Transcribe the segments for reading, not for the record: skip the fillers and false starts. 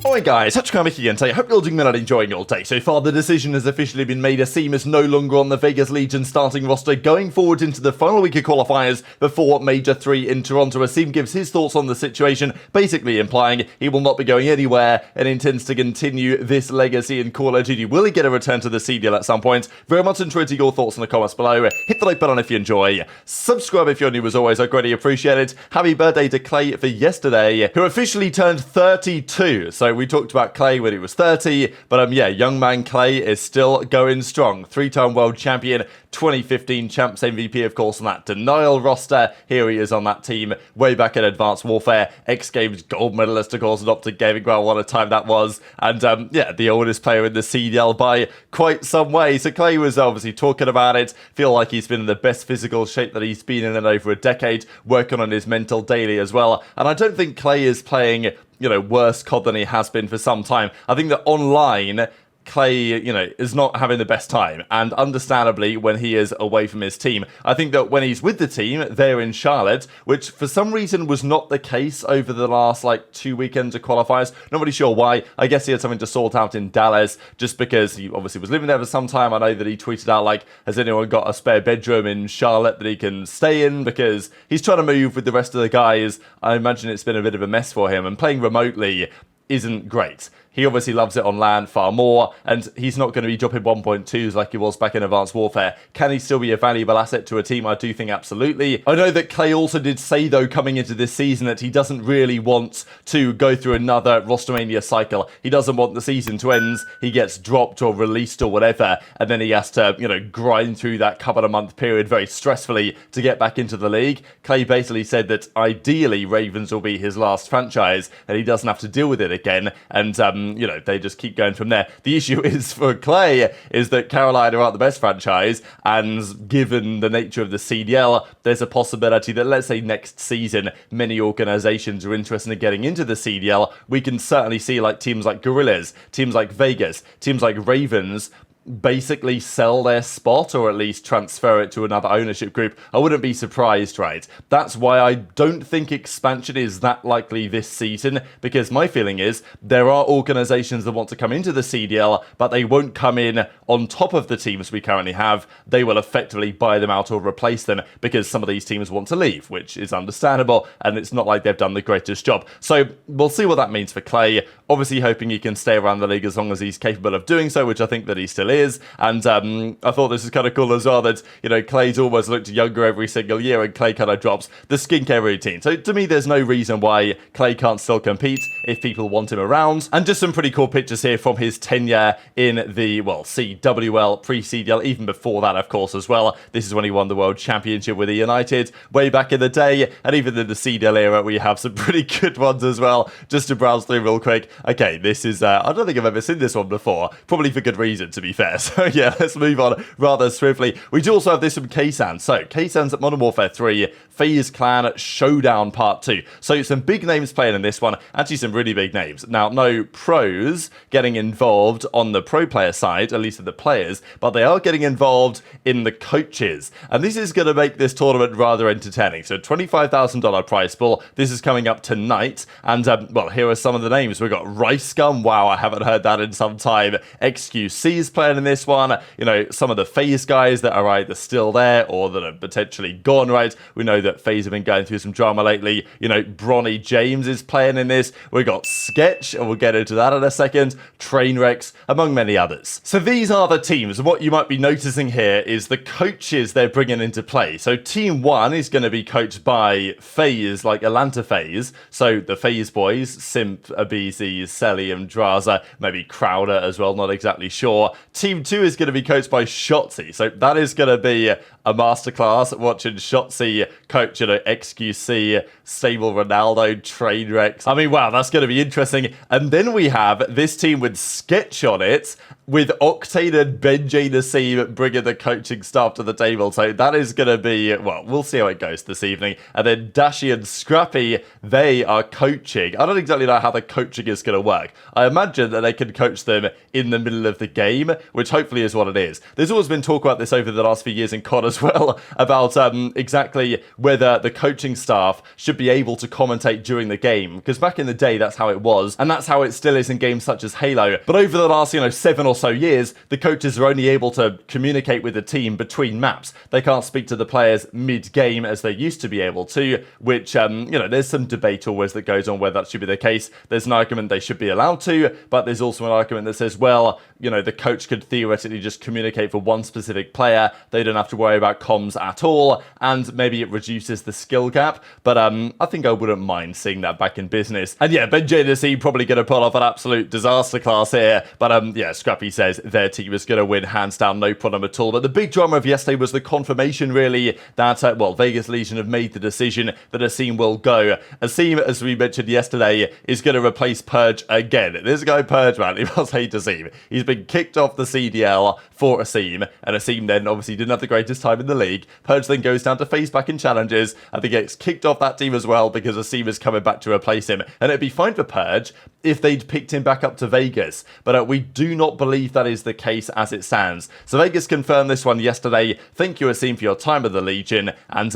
Alright guys, TacticalRab again today. Hope you're all doing well and enjoying your day. So far the decision has officially been made. Asim is no longer on the Vegas Legion starting roster going forward into the final week of qualifiers before Major 3 in Toronto. Asim gives his thoughts on the situation, basically implying he will not be going anywhere and intends to continue this legacy in Call of Duty. Will he get a return to the CDL at some point? Very much enjoyed your thoughts in the comments below. Hit the like button if you enjoy. Subscribe if you're new as always, I greatly appreciate it. Happy birthday to Clay for yesterday, who officially turned 32. So we talked about Clay when he was 30, but yeah, young man Clay is still going strong. 3-time world champion, 2015 Champs MVP, of course, on that Denial roster. Here he is on that team way back in Advanced Warfare. X Games gold medalist, of course, and OpTic Gaming. Well, what a time that was. And yeah, the oldest player in the CDL by quite some way. So Clay was obviously talking about it. Feel like he's been in the best physical shape that he's been in over a decade, working on his mental daily as well. And I don't think Clay is playing, you know, worse COD than he has been for some time. I think that online, Clay, you know, is not having the best time, and understandably when he is away from his team. I think that when he's with the team, they're in Charlotte, which for some reason was not the case over the last, like, 2 weekends of qualifiers. Not really sure why. I guess he had something to sort out in Dallas, just because he obviously was living there for some time. I know that he tweeted out, like, has anyone got a spare bedroom in Charlotte that he can stay in? Because he's trying to move with the rest of the guys. I imagine it's been a bit of a mess for him, and playing remotely isn't great. He obviously loves it on LAN far more, and he's not going to be dropping 1.2s like he was back in Advanced Warfare. Can he still be a valuable asset to a team? I do think absolutely. I know that Clay also did say, though, coming into this season that he doesn't really want to go through another Rostermania cycle. He doesn't want the season to end, he gets dropped or released or whatever, and then he has to, you know, grind through that couple of month period very stressfully to get back into the league. Clay basically said that ideally Ravens will be his last franchise, and he doesn't have to deal with it again, and you know, they just keep going from there. The issue is for Clay is that Carolina aren't the best franchise, and given the nature of the CDL, there's a possibility that, let's say next season, many organizations are interested in getting into the CDL. We can certainly see like teams like Gorillas, teams like Vegas, teams like Ravens basically sell their spot, or at least transfer it to another ownership group. I wouldn't be surprised, right? That's why I don't think expansion is that likely this season, because my feeling is there are organizations that want to come into the CDL, but they won't come in on top of the teams we currently have. They will effectively buy them out or replace them, because some of these teams want to leave, which is understandable, and it's not like they've done the greatest job. So we'll see what that means for Clay. Obviously hoping he can stay around the league as long as he's capable of doing so, which I think that he still is. And I thought this was kind of cool as well that, you know, Clay's almost looked younger every single year, and Clay kind of drops the skincare routine. So to me, there's no reason why Clay can't still compete if people want him around. And just some pretty cool pictures here from his tenure in the, well, CWL, pre-CDL, even before that, of course, as well. This is when he won the World Championship with United way back in the day. And even in the CDL era, we have some pretty good ones as well. Just to browse through real quick. Okay, this is, I don't think I've ever seen this one before. Probably for good reason, to be fair. So yeah, let's move on rather swiftly. We do also have this from Kaysan. So Kaysan's at Modern Warfare 3, FaZe Clan Showdown Part 2. So some big names playing in this one. Actually some really big names. Now, no pros getting involved on the pro player side, at least of the players, but they are getting involved in the coaches. And this is going to make this tournament rather entertaining. So $25,000 prize pool. This is coming up tonight. And, well, here are some of the names. We've got RiceGum. Wow, I haven't heard that in some time. XQC's playing in this one. You know, some of the FaZe guys that are either still there or that are potentially gone, right? We know that FaZe have been going through some drama lately. You know, Bronny James is playing in this. We've got Sketch, and we'll get into that in a second. Trainwrecks, among many others. So these are the teams, and what you might be noticing here is the coaches they're bringing into play. So Team 1 is going to be coached by FaZe, like Atlanta FaZe. So the FaZe boys, Simp, aBeZy, Cellium, Drazah, maybe Crowder as well, not exactly sure. Team 2 is going to be coached by Shotzzy. So that is going to be a masterclass watching Shotzzy coach, you know, XQC, Stable Ronaldo, Trainwrecks. I mean, wow, that's going to be interesting. And then we have this team with Sketch on it, with Octane and JoeDeceives bringing the coaching staff to the table. So that is going to be, well, we'll see how it goes this evening. And then Dashy and Scrappy, they are coaching. I don't exactly know how the coaching is going to work. I imagine that they can coach them in the middle of the game, which hopefully is what it is. There's always been talk about this over the last few years in COD as well about exactly whether the coaching staff should be able to commentate during the game, because back in the day that's how it was, and that's how it still is in games such as Halo. But over the last 7 or so years, the coaches are only able to communicate with the team between maps. They can't speak to the players mid-game as they used to be able to, which there's some debate always that goes on whether that should be the case. There's an argument they should be allowed to, but there's also an argument that says, well, the coach could theoretically just communicate for one specific player. They don't have to worry about comms at all, and maybe it reduces the skill gap. But I think I wouldn't mind seeing that back in business. And yeah, Ben JoeDeceives probably going to pull off an absolute disaster class here. But yeah, Scrappy says their team is going to win hands down, no problem at all. But the big drama of yesterday was the confirmation, really, that Vegas Legion have made the decision that Asim will go. Asim, as we mentioned yesterday, is going to replace Purge again. This guy Purge, man, he must hate Asim. He's been kicked off the CDL for Asim, and Asim then obviously didn't have the greatest time in the league. Purge then goes down to FaZe back in challenges, and he gets kicked off that team as well because Asim is coming back to replace him. And it'd be fine for Purge if they'd picked him back up to Vegas, but we do not believe that is the case as it stands. So Vegas confirmed this one yesterday. Thank you, Asim, for your time with the Legion, and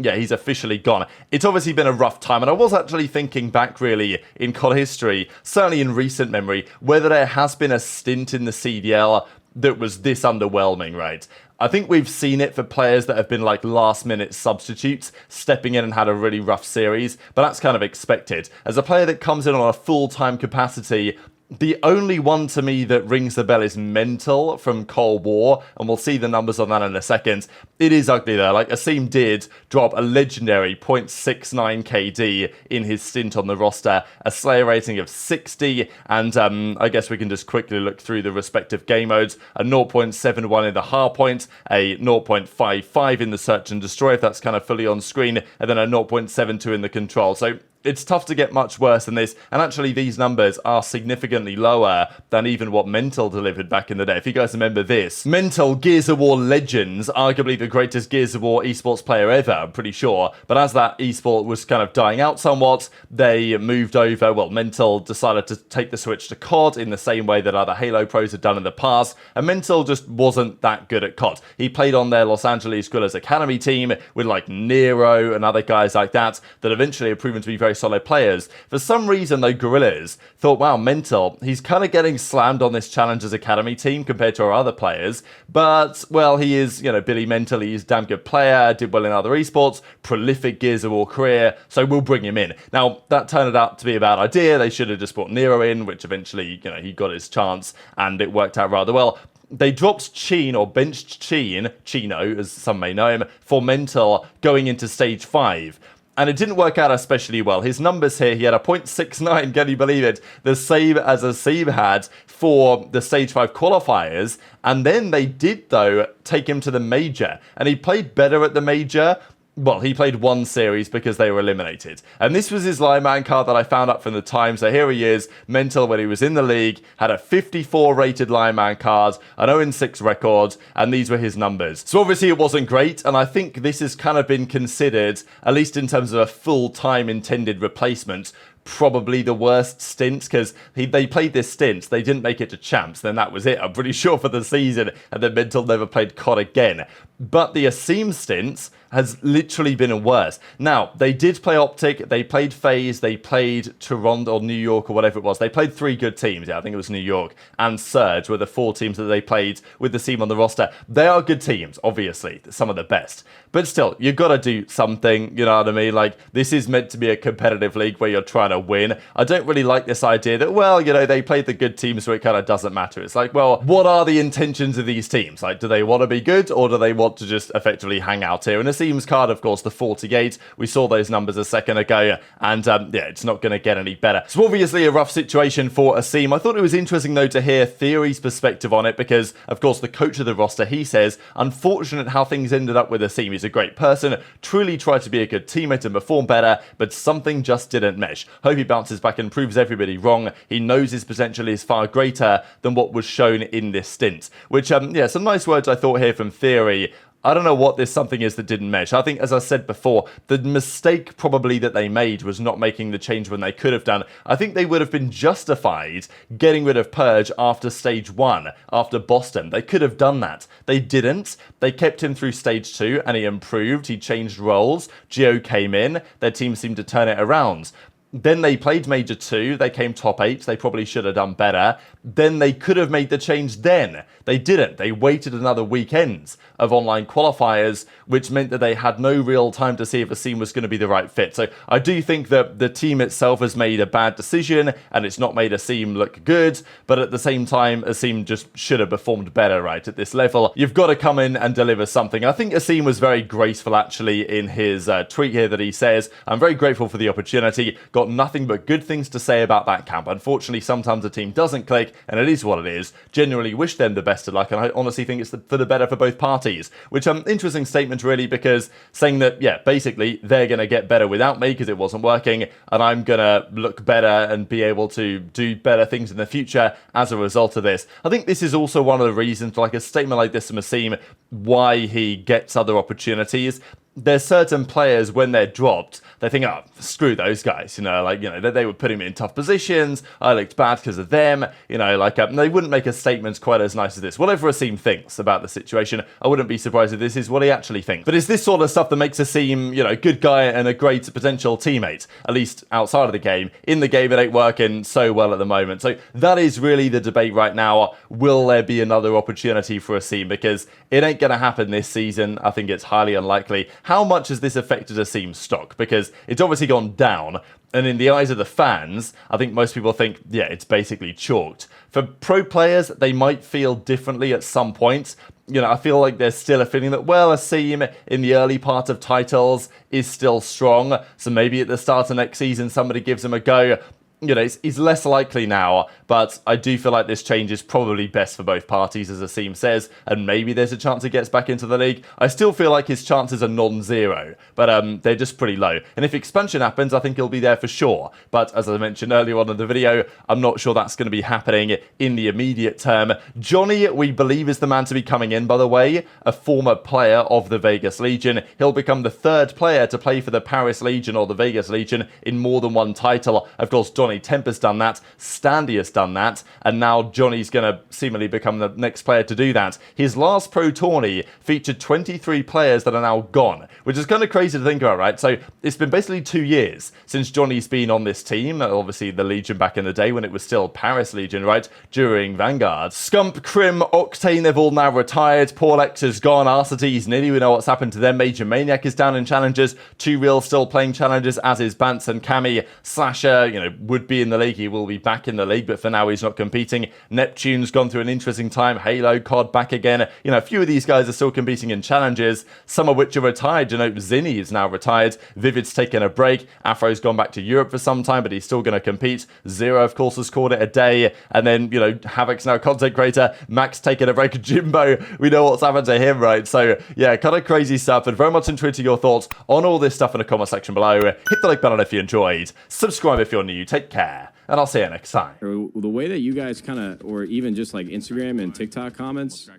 yeah, he's officially gone. It's obviously been a rough time, and I was actually thinking back really in COD history, certainly in recent memory, whether there has been a stint in the CDL that was this underwhelming, right? I think we've seen it for players that have been like last minute substitutes, stepping in and had a really rough series, but that's kind of expected. As a player that comes in on a full-time capacity, the only one to me that rings the bell is MettalZ from Cold War, and we'll see the numbers on that in a second. It is ugly though. Like, Asim did drop a legendary 0.69 KD in his stint on the roster, a Slayer rating of 60, and I guess we can just quickly look through the respective game modes. A 0.71 in the hardpoint, a 0.55 in the search and destroy, if that's kind of fully on screen, and then a 0.72 in the control. So it's tough to get much worse than this, and actually these numbers are significantly lower than even what MettalZ delivered back in the day. If you guys remember this, MettalZ, Gears of War Legends, arguably the greatest Gears of War esports player ever, I'm pretty sure, but as that esport was kind of dying out somewhat, they moved over, MettalZ decided to take the switch to COD in the same way that other Halo pros had done in the past, and MettalZ just wasn't that good at COD. He played on their Los Angeles Guerrillas Academy team with like Nero and other guys like that eventually have proven to be very solid players. For some reason though, Guerrillas thought, wow, MettalZ, he's kind of getting slammed on this Challengers Academy team compared to our other players, but well, he is, Billy MettalZ, he's a damn good player, did well in other esports, prolific Gears of War career, so we'll bring him in. Now, that turned out to be a bad idea. They should have just brought Nero in, which eventually, he got his chance, and it worked out rather well. They dropped Cheen, or benched Chino, as some may know him, for MettalZ going into Stage 5. And it didn't work out especially well. His numbers here, he had a 0.69, can you believe it? The same as Asim had for the Stage 5 qualifiers. And then they did, though, take him to the Major. And he played better at the Major. Well, he played one series because they were eliminated. And this was his lineman card that I found up from the time. So here he is, MettalZ, when he was in the league, had a 54 rated lineman card, an 0-6 record, and these were his numbers. So obviously it wasn't great, and I think this has kind of been considered, at least in terms of a full-time intended replacement, probably the worst stint, because they played this stint, they didn't make it to champs, then that was it, I'm pretty sure, for the season, and then MettalZ never played COD again. But the Asim stint has literally been worse. Now, they did play OpTic, they played FaZe, they played Toronto or New York or whatever it was. They played 3 good teams, yeah, I think it was New York, and Surge were the 4 teams that they played with the team on the roster. They are good teams, obviously, some of the best. But still, you've got to do something, you know what I mean? Like, this is meant to be a competitive league where you're trying to win. I don't really like this idea that, well, they played the good teams, so it kind of doesn't matter. It's like, well, what are the intentions of these teams? Like, do they want to be good, or do they want to just effectively hang out here? And Asim's card, of course, the 48, we saw those numbers a second ago, and yeah, it's not going to get any better. So obviously a rough situation for Asim. I thought it was interesting, though, to hear Theory's perspective on it, because, of course, the coach of the roster, he says, unfortunate how things ended up with Asim. He's a great person, truly tried to be a good teammate and perform better, but something just didn't mesh. Hope he bounces back and proves everybody wrong. He knows his potential is far greater than what was shown in this stint. Which, yeah, some nice words I thought here from Theory. I don't know what this something is that didn't mesh. I think, as I said before, the mistake probably that they made was not making the change when they could have done. I think they would have been justified getting rid of Purge after stage 1, after Boston. They could have done that. They didn't. They kept him through stage 2 and he improved. He changed roles. Geo came in. Their team seemed to turn it around. Then they played Major 2, they came top 8, they probably should have done better. Then they could have made the change then. They didn't. They waited another weekend of online qualifiers, which meant that they had no real time to see if Asim was going to be the right fit. So I do think that the team itself has made a bad decision, and it's not made Asim look good, but at the same time, Asim just should have performed better, right, at this level. You've got to come in and deliver something. I think Asim was very graceful, actually, in his tweet here that he says, "I'm very grateful for the opportunity. Got nothing but good things to say about that camp. Unfortunately, sometimes the team doesn't click, and it is what it is. Genuinely wish them the best of luck, and I honestly think it's for the better for both parties." Which, interesting statement, really, because saying that, yeah, basically, they're going to get better without me because it wasn't working, and I'm going to look better and be able to do better things in the future as a result of this. I think this is also one of the reasons, like a statement like this from Asim, why he gets other opportunities. There's certain players, when they're dropped, they think, oh, screw those guys, you know, like, you know, they were putting me in tough positions, I looked bad because of them, you know, like, they wouldn't make a statement quite as nice as this. Whatever Asim thinks about the situation, I wouldn't be surprised if this is what he actually thinks. But it's this sort of stuff that makes Asim, you know, a good guy and a great potential teammate, at least outside of the game. In the game, it ain't working so well at the moment. So that is really the debate right now. Will there be another opportunity for Asim? Because it ain't going to happen this season. I think it's highly unlikely. How much has this affected Asim's stock? Because it's obviously gone down, and in the eyes of the fans, I think most people think, yeah, it's basically chalked. For pro players, they might feel differently at some point. You know, I feel like there's still a feeling that, well, Asim in the early part of titles is still strong, so maybe at the start of next season somebody gives him a go. You know, it's less likely now, but I do feel like this change is probably best for both parties, as Asim says, and maybe there's a chance he gets back into the league. I still feel like his chances are non-zero, but they're just pretty low. And if expansion happens, I think he'll be there for sure. But as I mentioned earlier on in the video, I'm not sure that's going to be happening in the immediate term. Johnny, we believe, is the man to be coming in, by the way, a former player of the Vegas Legion. He'll become the 3rd player to play for the Paris Legion or the Vegas Legion in more than one title. Of course, Johnny Temp has done that, Standy has done that, and now Johnny's going to seemingly become the next player to do that. His last pro tourney featured 23 players that are now gone, which is kind of crazy to think about, right? So it's been basically 2 years since Johnny's been on this team, obviously the Legion back in the day when it was still Paris Legion, right, during Vanguard. Scump, Crim, Octane, they've all now retired, Porlex has gone, Arcites, nearly we know what's happened to them, Major Maniac is down in challenges, 2Real still playing challenges, as is Bance and Cammy. Slasher, you know, would be in the league, he will be back in the league, but for now he's not competing. Neptune's gone through an interesting time, Halo, COD back again. You know, a few of these guys are still competing in challenges, some of which are retired. You know, Zinni is now retired, Vivid's taken a break, Afro's gone back to Europe for some time, but he's still going to compete. Zero, of course, has called it a day, and then, you know, Havoc's now content creator, Max taking a break, Jimbo, we know what's happened to him, right? So, yeah, kind of crazy stuff, and very much into your thoughts on all this stuff in the comment section below. Hit the like button if you enjoyed, subscribe if you're new, take care, and I'll see you next time. The way that you guys kind of, or even just like Instagram and TikTok comments,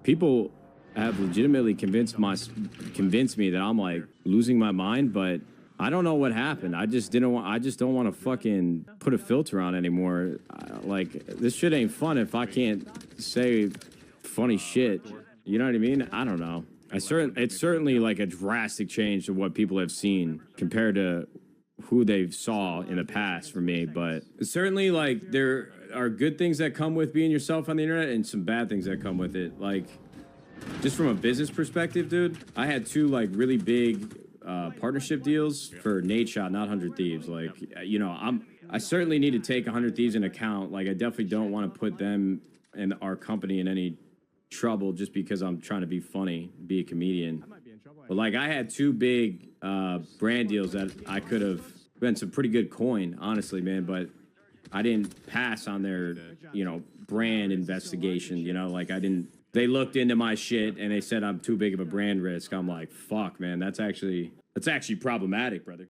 people have legitimately convinced me that I'm like losing my mind, but I don't know what happened. I just don't want to fucking put a filter on anymore. Like, this shit ain't fun if I can't say funny shit. You know what I mean? I don't know. It's certainly like a drastic change to what people have seen compared to who they saw in the past for me, but certainly like there are good things that come with being yourself on the internet and some bad things that come with it. Like, just from a business perspective, dude, I had 2 like really big partnership deals for Nate Shot, not 100 Thieves. Like, you know, I certainly need to take 100 Thieves in account. Like, I definitely don't want to put them and our company in any trouble just because I'm trying to be funny, be a comedian. But like, I had 2 big brand deals that I could have been some pretty good coin, honestly, man. But I didn't pass on their, you know, brand investigation. You know, like they looked into my shit and they said I'm too big of a brand risk. I'm like, fuck, man, that's actually problematic, brother.